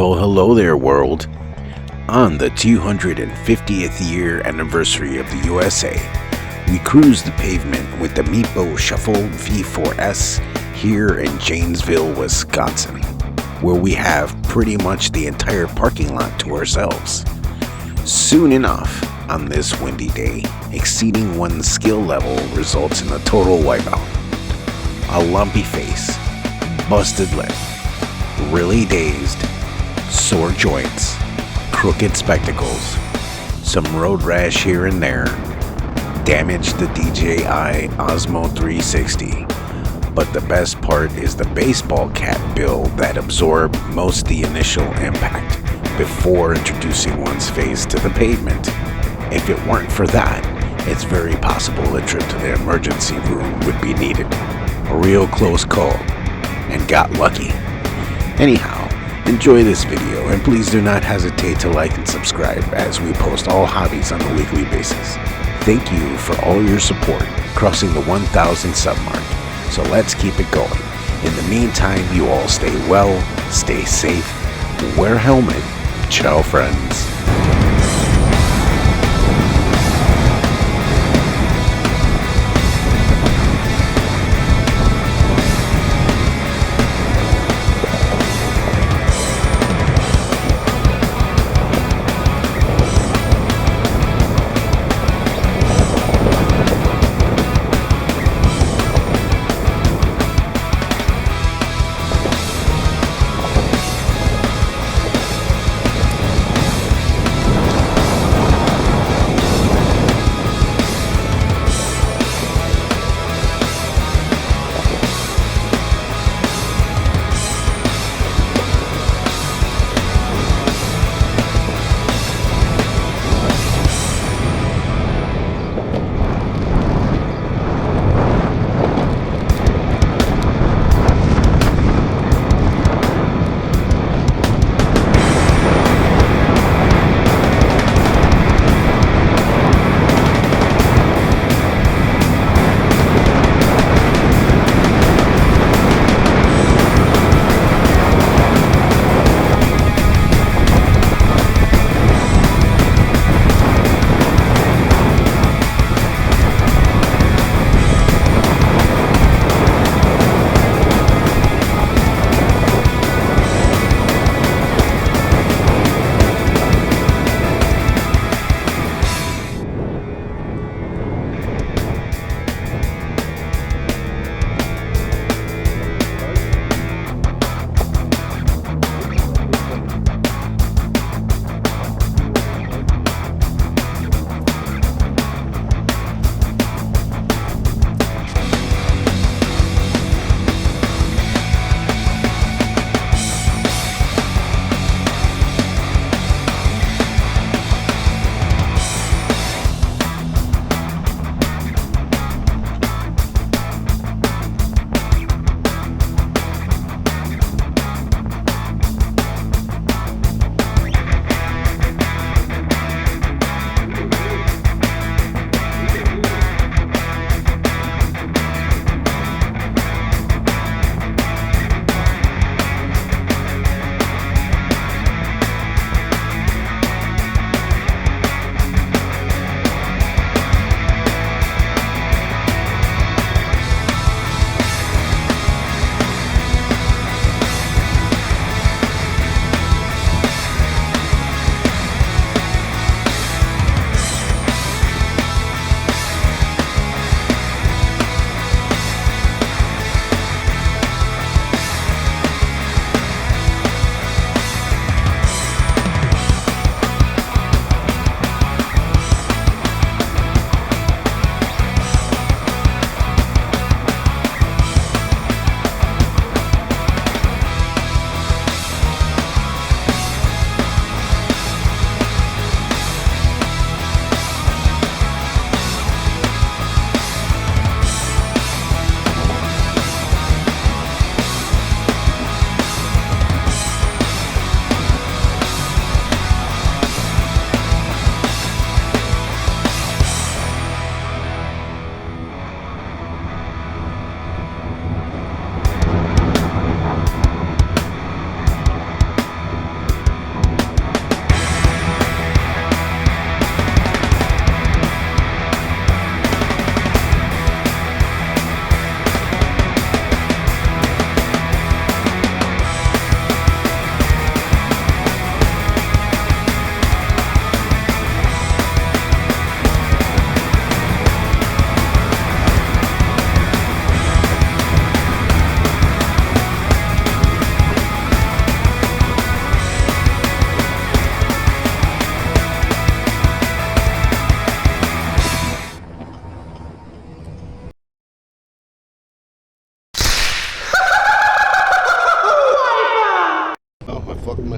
Well, hello there, world. On the 250th year anniversary of the USA, we cruise the pavement with the Meepo Shuffle V4S here in Janesville, Wisconsin, where we have pretty much the entire parking lot to ourselves. Soon enough, on this windy day, exceeding one's skill level results in a total wipeout. A lumpy face, busted lip, really dazed, sore joints, crooked spectacles, some road rash here and there, damaged the DJI OSMO 360, but the best part is the baseball cap bill that absorbed most of the initial impact before introducing one's face to the pavement. If it weren't for that, it's very possible a trip to the emergency room would be needed. A real close call, and got lucky. Anyhow, enjoy this video and please do not hesitate to like and subscribe as we post all hobbies on a weekly basis. Thank you for all your support crossing the 1,000 sub mark, so let's keep it going. In the meantime, you all stay well, stay safe, wear a helmet. Ciao, friends.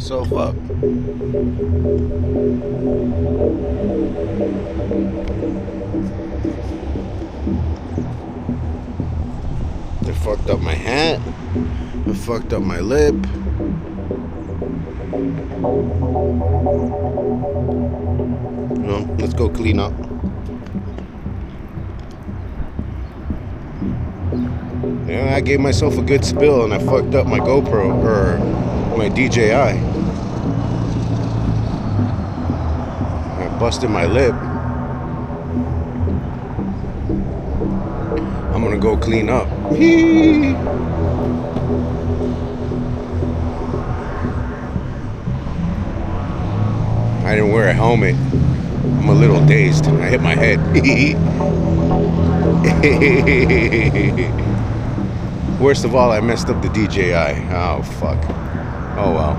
myself up. They fucked up my hat. They fucked up my lip. No, let's go clean up. Yeah, I gave myself a good spill and I fucked up my GoPro, or my DJI. I busted my lip. I'm gonna go clean up. I didn't wear a helmet. I'm a little dazed. I hit my head. Worst of all, I messed up the DJI. Oh, fuck. Oh, well.